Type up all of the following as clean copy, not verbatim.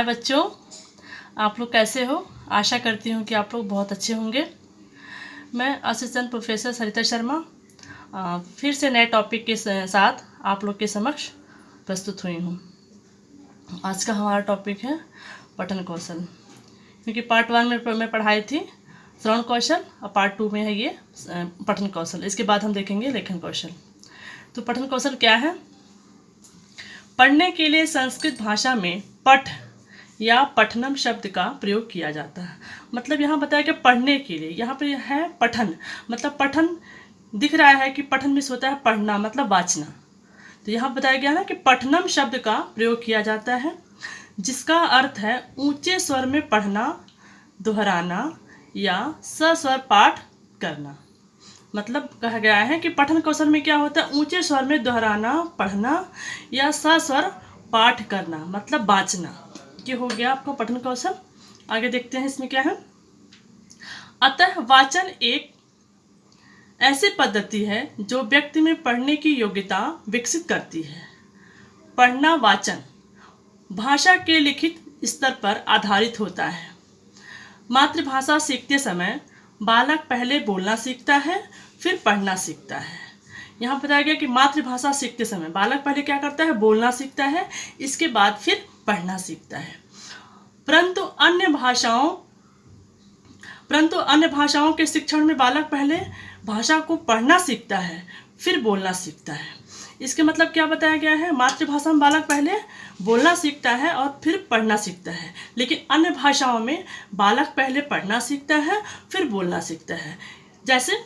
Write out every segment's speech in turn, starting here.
बच्चों, आप लोग कैसे हो। आशा करती हूँ कि आप लोग बहुत अच्छे होंगे। मैं असिस्टेंट प्रोफेसर सरिता शर्मा फिर से नए टॉपिक के साथ आप लोग के समक्ष प्रस्तुत हुई हूँ। आज का हमारा टॉपिक है पठन कौशल, क्योंकि पार्ट 1 में मैं पढ़ाई थी श्रवण कौशल और पार्ट 2 में है ये पठन कौशल। इसके बाद हम देखेंगे लेखन कौशल। तो पठन कौशल क्या है? पढ़ने के लिए संस्कृत भाषा में पठ या पठनम शब्द का प्रयोग किया जाता है। मतलब यहाँ बताया कि पढ़ने के लिए, यहाँ पे है पठन, मतलब पठन दिख रहा है कि पठन में होता है पढ़ना, मतलब वाचना। तो यहाँ बताया गया ना कि पठनम शब्द का प्रयोग किया जाता है, जिसका अर्थ है ऊंचे स्वर में पढ़ना, दोहराना या सस्वर पाठ करना। मतलब कहा गया है कि पठन कौशल में क्या होता है? ऊंचे स्वर में दोहराना, पढ़ना या सस्वर पाठ करना, मतलब वाचना। ये हो गया आपका पठन कौशल। आगे देखते हैं इसमें क्या है। अतः वाचन एक ऐसी पद्धति है जो व्यक्ति में पढ़ने की योग्यता विकसित करती है। पढ़ना वाचन भाषा के लिखित स्तर पर आधारित होता है। मातृभाषा सीखते समय बालक पहले बोलना सीखता है, फिर पढ़ना सीखता है। यहाँ बताया गया कि मातृभाषा सीखते समय बालक पहले क्या करता है? बोलना सीखता है, इसके बाद फिर पढ़ना सीखता है। परंतु अन्य भाषाओं के शिक्षण में बालक पहले भाषा को पढ़ना सीखता है, फिर बोलना सीखता है। इसके मतलब क्या बताया गया है? मातृभाषा में बालक पहले बोलना सीखता है और फिर पढ़ना सीखता है, लेकिन अन्य भाषाओं में बालक पहले पढ़ना सीखता है, फिर बोलना सीखता है। जैसे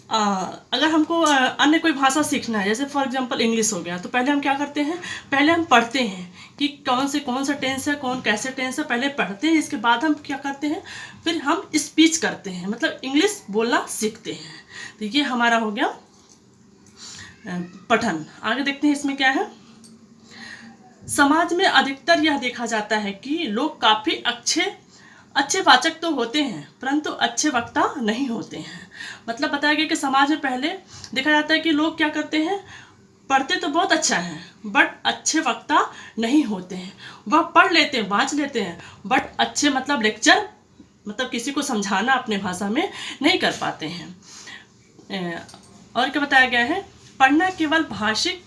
अगर हमको अन्य कोई भाषा सीखना है, जैसे फॉर एग्जांपल इंग्लिश हो गया, तो पहले हम क्या करते हैं? पहले हम पढ़ते हैं कि कौन सा टेंस है, कौन कैसे टेंस है, पहले पढ़ते हैं। इसके बाद हम क्या करते हैं? फिर हम स्पीच करते हैं, मतलब इंग्लिश बोलना सीखते हैं। तो ये हमारा हो गया पठन। आगे देखते हैं इसमें क्या है। समाज में अधिकतर यह देखा जाता है कि लोग काफ़ी अच्छे वाचक तो होते हैं, परंतु अच्छे वक्ता नहीं होते हैं। मतलब बताया गया कि समाज में पहले देखा जाता है कि लोग क्या करते हैं? पढ़ते तो बहुत अच्छा है, बट अच्छे वक्ता नहीं होते हैं। वह पढ़ लेते हैं, वाँच लेते हैं, बट अच्छे मतलब लेक्चर, मतलब किसी को समझाना अपने भाषा में नहीं कर पाते हैं। और क्या बताया गया है? पढ़ना केवल भाषिक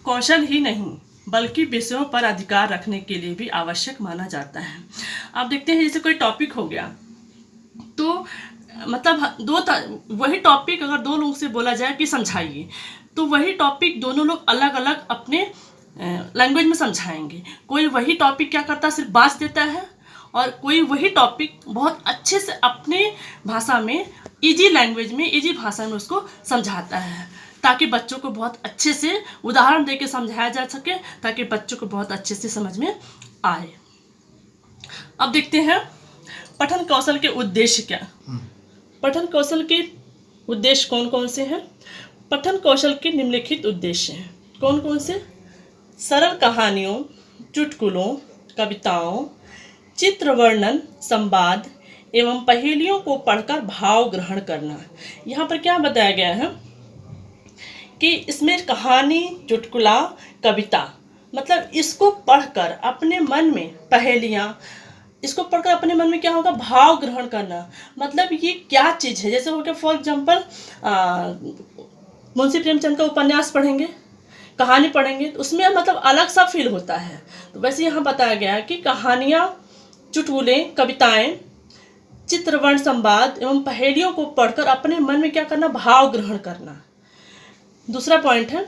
कौशल ही नहीं, बल्कि विषयों पर अधिकार रखने के लिए भी आवश्यक माना जाता है। आप देखते हैं जैसे कोई टॉपिक हो गया, तो मतलब वही टॉपिक अगर दो लोगों से बोला जाए कि समझाइए, तो वही टॉपिक दोनों लोग अलग अलग अपने लैंग्वेज में समझाएंगे। कोई वही टॉपिक क्या करता है? सिर्फ बाँच देता है, और कोई वही टॉपिक बहुत अच्छे से अपने भाषा में, इजी लैंग्वेज में, इजी भाषा में उसको समझाता है, ताकि बच्चों को बहुत अच्छे से उदाहरण देके समझाया जा सके, ताकि बच्चों को बहुत अच्छे से समझ में आए। अब देखते हैं पठन कौशल के उद्देश्य क्या। पठन कौशल के उद्देश्य कौन कौन से हैं? पठन कौशल के निम्नलिखित उद्देश्य हैं। कौन कौन से? सरल कहानियों, चुटकुलों, कविताओं, चित्र वर्णन, संवाद एवं पहेलियों को पढ़कर भाव ग्रहण करना। यहाँ पर क्या बताया गया है कि इसमें कहानी, चुटकुला, कविता, मतलब इसको पढ़कर अपने मन में पहेलियाँ, इसको पढ़कर अपने मन में क्या होगा? भाव ग्रहण करना। मतलब ये क्या चीज़ है? जैसे हो गया फॉर एग्जाम्पल मुंशी प्रेमचंद का उपन्यास पढ़ेंगे, कहानी पढ़ेंगे, तो उसमें मतलब अलग सा फील होता है। तो वैसे यहाँ बताया गया है कि कहानियाँ, चुटकुले, कविताएं, चित्रवर्ण, संवाद एवं पहेलियों को पढ़कर अपने मन में क्या करना? भाव ग्रहण करना। दूसरा पॉइंट है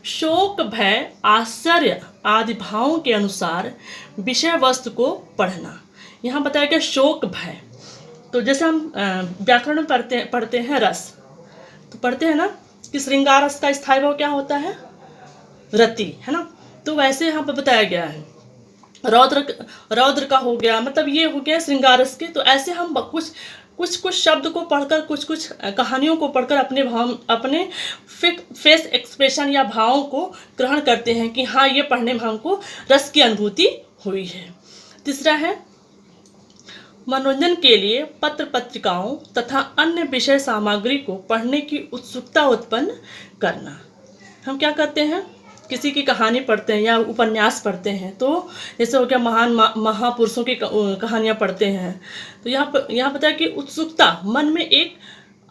शोक, भय, आश्चर्य आदि भावों के अनुसार विषय वस्तु को पढ़ना। यहाँ बताया गया शोक, भय। तो जैसे हम व्याकरण में पढ़ते हैं रस, तो पढ़ते हैं ना कि श्रृंगार रस का स्थायी भाव क्या होता है? रति, है ना। तो वैसे यहाँ पर बताया गया है रौद्र का हो गया, मतलब ये हो गया श्रृंगार रस के। तो ऐसे हम कुछ शब्द को पढ़कर, कुछ कहानियों को पढ़कर अपने फेस एक्सप्रेशन या भावों को ग्रहण करते हैं कि हाँ, ये पढ़ने में हमको रस की अनुभूति हुई है। तीसरा है मनोरंजन के लिए पत्र पत्रिकाओं तथा अन्य विषय सामग्री को पढ़ने की उत्सुकता उत्पन्न करना। हम क्या करते हैं किसी की कहानी पढ़ते हैं या उपन्यास पढ़ते हैं, तो जैसे हो गया महान महापुरुषों की कहानियाँ पढ़ते हैं, तो यहाँ पता है कि उत्सुकता, मन में एक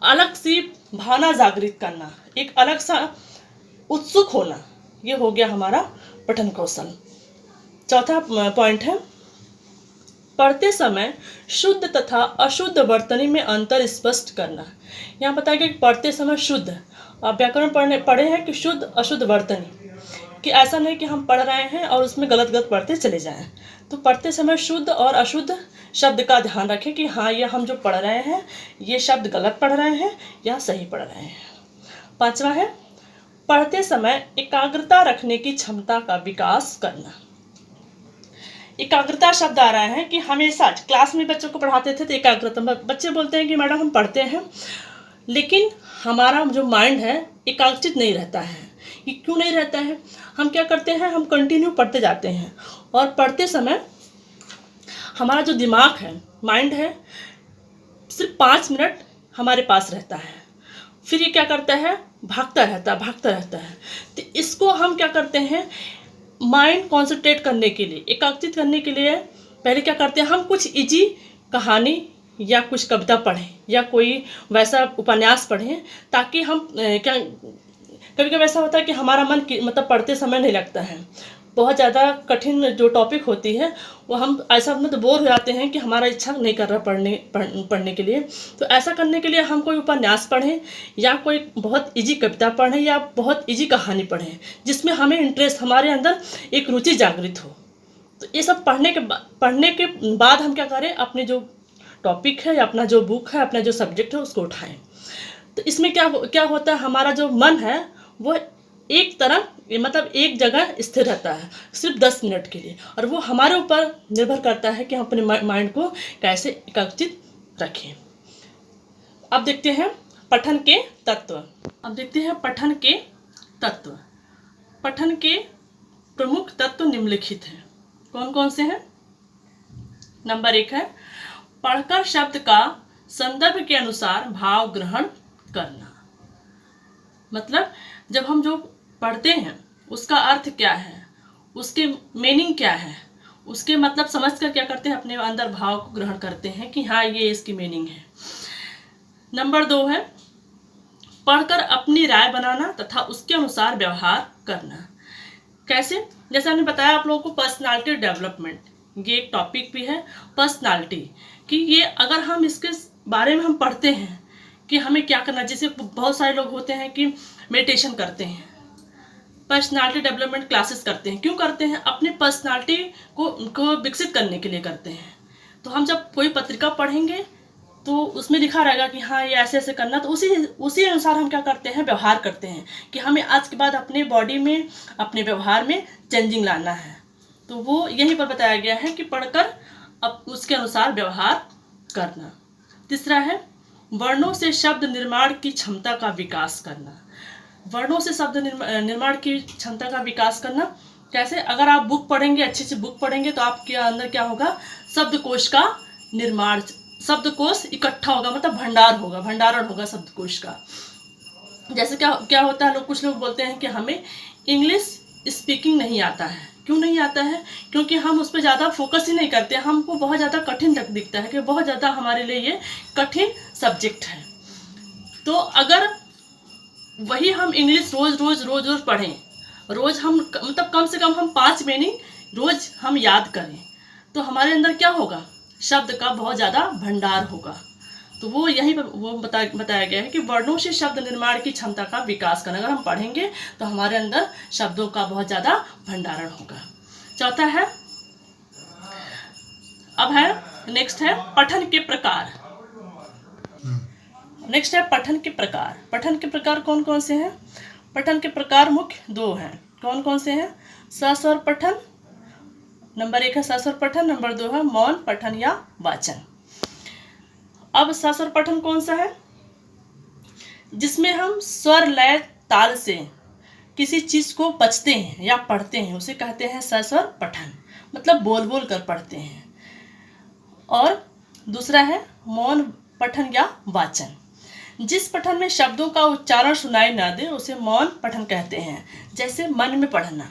अलग सी भावना जागृत करना, एक अलग सा उत्सुक होना, ये हो गया हमारा पठन कौशल। चौथा पॉइंट है पढ़ते समय शुद्ध तथा अशुद्ध वर्तनी में अंतर स्पष्ट करना। यहाँ पता है कि पढ़ते समय शुद्ध, आप व्याकरण पढ़े हैं कि शुद्ध अशुद्ध वर्तनी, कि ऐसा नहीं कि हम पढ़ रहे हैं और उसमें गलत गलत पढ़ते चले जाएं। तो पढ़ते समय शुद्ध और अशुद्ध शब्द का ध्यान रखें कि हाँ, ये हम जो पढ़ रहे हैं ये शब्द गलत पढ़ रहे हैं या सही पढ़ रहे हैं। पांचवा है पढ़ते समय एकाग्रता रखने की क्षमता का विकास करना। एकाग्रता शब्द आ रहा है कि हमेशा क्लास में बच्चों को पढ़ाते थे तो एकाग्रता, बच्चे बोलते हैं कि मैडम हम पढ़ते हैं लेकिन हमारा जो माइंड है एकाग्रचित नहीं रहता है। ये क्यों नहीं रहता है? हम क्या करते हैं, हम कंटिन्यू पढ़ते जाते हैं और पढ़ते समय हमारा जो दिमाग है, माइंड है, सिर्फ 5 मिनट हमारे पास रहता है, फिर ये क्या करता है, भागता रहता है। तो इसको हम क्या करते हैं, माइंड कॉन्सेंट्रेट करने के लिए, एकाग्रचित करने के लिए पहले क्या करते हैं, हम कुछ इजी कहानी या कुछ कविता पढ़ें या कोई वैसा उपन्यास पढ़ें, ताकि हम क्या, कभी कभी ऐसा होता है कि हमारा मन मतलब पढ़ते समय नहीं लगता है, बहुत ज़्यादा कठिन जो टॉपिक होती है वो हम ऐसा मतलब बोर हो जाते हैं कि हमारा इच्छा नहीं कर रहा पढ़ने के लिए। तो ऐसा करने के लिए हम कोई उपन्यास पढ़ें या कोई बहुत इजी कविता पढ़ें या बहुत इजी कहानी पढ़ें जिसमें हमें इंटरेस्ट, हमारे अंदर एक रुचि जागृत हो। तो ये सब पढ़ने के बाद हम क्या करें, अपने जो टॉपिक है या अपना जो बुक है, अपना जो सब्जेक्ट है उसको उठाएं। तो इसमें क्या होता है, हमारा जो मन है वो एक तरह मतलब एक जगह स्थिर रहता है सिर्फ 10 मिनट के लिए, और वो हमारे ऊपर निर्भर करता है कि हम अपने माइंड को कैसे एकाग्रचित रखें। अब देखते हैं पठन के तत्व। पठन के प्रमुख तत्व निम्नलिखित हैं। कौन कौन से हैं? नंबर 1 है पढ़कर शब्द का संदर्भ के अनुसार भाव ग्रहण करना। मतलब जब हम जो पढ़ते हैं उसका अर्थ क्या है, उसके मीनिंग क्या है, उसके मतलब समझ कर क्या करते हैं, अपने अंदर भाव को ग्रहण करते हैं कि हाँ ये इसकी मीनिंग है। नंबर 2 है पढ़कर अपनी राय बनाना तथा उसके अनुसार व्यवहार करना। कैसे? जैसे हमने बताया आप लोगों को पर्सनालिटी डेवलपमेंट, ये एक टॉपिक भी है पर्सनालिटी, कि ये अगर हम इसके बारे में हम पढ़ते हैं कि हमें क्या करना, जैसे बहुत सारे लोग होते हैं कि मेडिटेशन करते हैं, पर्सनालिटी डेवलपमेंट क्लासेस करते हैं। क्यों करते हैं? अपने पर्सनालिटी को विकसित करने के लिए करते हैं। तो हम जब कोई पत्रिका पढ़ेंगे तो उसमें लिखा रहेगा कि हाँ ये ऐसे ऐसे करना, तो उसी अनुसार हम क्या करते हैं, व्यवहार करते हैं कि हमें आज के बाद अपने बॉडी में, अपने व्यवहार में चेंजिंग लाना है। तो वो यहीं पर बताया गया है कि पढ़कर अब उसके अनुसार व्यवहार करना। तीसरा है वर्णों से शब्द निर्माण की क्षमता का विकास करना। वर्णों से शब्द निर्माण की क्षमता का विकास करना कैसे? अगर आप बुक पढ़ेंगे, अच्छी अच्छी बुक पढ़ेंगे, तो आपके अंदर क्या होगा, शब्दकोश का निर्माण, शब्दकोश इकट्ठा होगा, मतलब भंडारण होगा शब्दकोश का। जैसे क्या होता है, कुछ लोग बोलते हैं कि हमें इंग्लिश स्पीकिंग नहीं आता है। क्यों नहीं आता है? क्योंकि हम उस पर ज़्यादा फोकस ही नहीं करते, हमको बहुत ज़्यादा कठिन दिखता है कि बहुत ज़्यादा हमारे लिए ये कठिन सब्जेक्ट है। तो अगर वही हम इंग्लिश रोज पढ़ें, रोज हम मतलब कम से कम हम 5 मीनिंग रोज हम याद करें, तो हमारे अंदर क्या होगा, शब्द का बहुत ज़्यादा भंडार होगा। तो वो यहीं पर वो बताया गया है कि वर्णों से शब्द निर्माण की क्षमता का विकास करना। अगर हम पढ़ेंगे तो हमारे अंदर शब्दों का बहुत ज़्यादा भंडारण होगा। चौथा है, अब है नेक्स्ट है पठन के प्रकार। नेक्स्ट है पठन के प्रकार। पठन के प्रकार कौन कौन से हैं? पठन के प्रकार मुख्य 2 हैं। कौन कौन से हैं? सस्वर पठन, नंबर 1 है सस्वर पठन, नंबर 2 है मौन पठन या वाचन। अब सस्वर पठन कौन सा है? जिसमें हम स्वर लय ताल से किसी चीज को बचते हैं या पढ़ते हैं, उसे कहते हैं सस्वर पठन, मतलब बोल कर पढ़ते हैं। और दूसरा है मौन पठन या वाचन, जिस पठन में शब्दों का उच्चारण सुनाई ना दे उसे मौन पठन कहते हैं। जैसे मन में पढ़ना,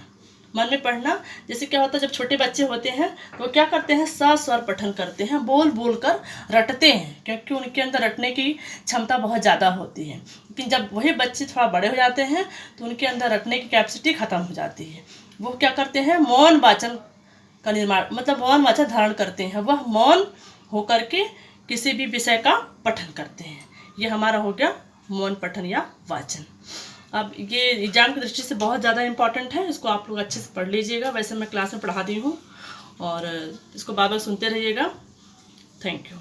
मन में पढ़ना जैसे क्या होता है, जब छोटे बच्चे होते हैं तो क्या करते हैं, स्वर पठन करते हैं, बोल बोल कर रटते हैं, क्योंकि उनके अंदर रटने की क्षमता बहुत ज़्यादा होती है। लेकिन जब वही बच्चे थोड़ा बड़े हो जाते हैं तो उनके अंदर रटने की कैपेसिटी ख़त्म हो जाती है। वो क्या करते हैं, मौन वाचन का निर्माण, मतलब मौन वाचन धारण करते हैं। वह मौन होकर के किसी भी विषय का पठन करते हैं। ये हमारा हो गया मौन पठन या वाचन। अब ये एग्जाम की दृष्टि से बहुत ज़्यादा इम्पॉर्टेंट है, इसको आप लोग अच्छे से पढ़ लीजिएगा। वैसे मैं क्लास में पढ़ा दी हूँ और इसको बार बार सुनते रहिएगा। Thank you.